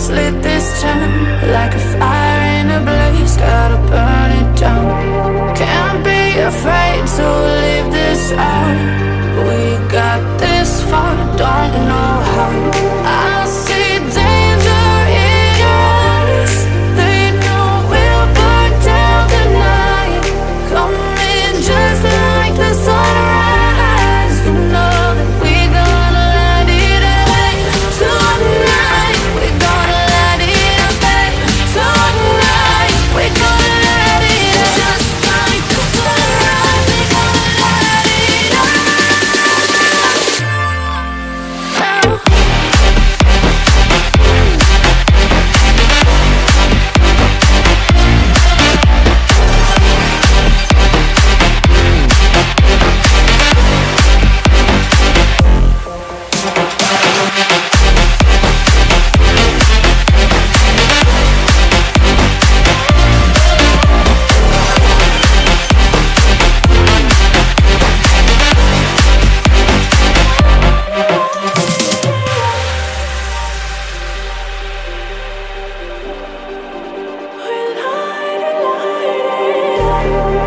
lights lit this town like a fire in a blaze, gotta burn it down. Can't be afraid to leave this out. We got this far, don't know how. I see danger in your eyes. They know we'll burn down the night. Coming just like the sunrise. You know that we gonna light it up tonight. We gonna light it up tonight. We gonna light it up just like the sunrise. We gonna light it up.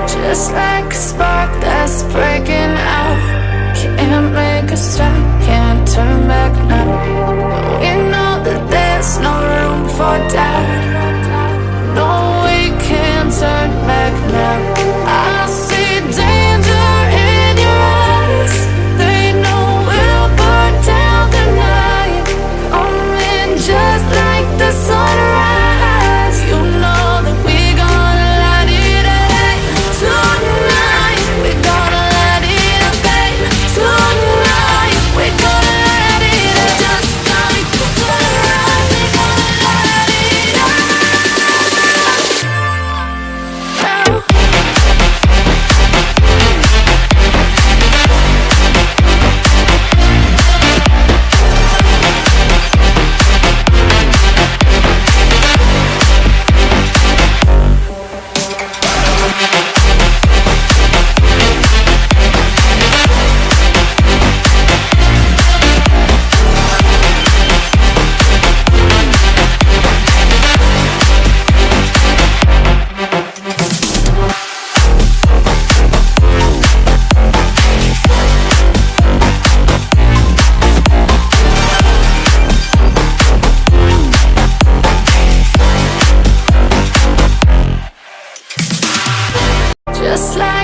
Just like a spark that's breaking out. Can't make a stop, can't turn back now. We know that there's no room for doubt. No, we can't turn back now. I see danger in your eyes. They know we'll burn down the night. Coming just like the sunrise. You know that we gonna light it up tonight. We gonna light it up tonight. We gonna light it up just like the sunrise. We gonna light it up. Just like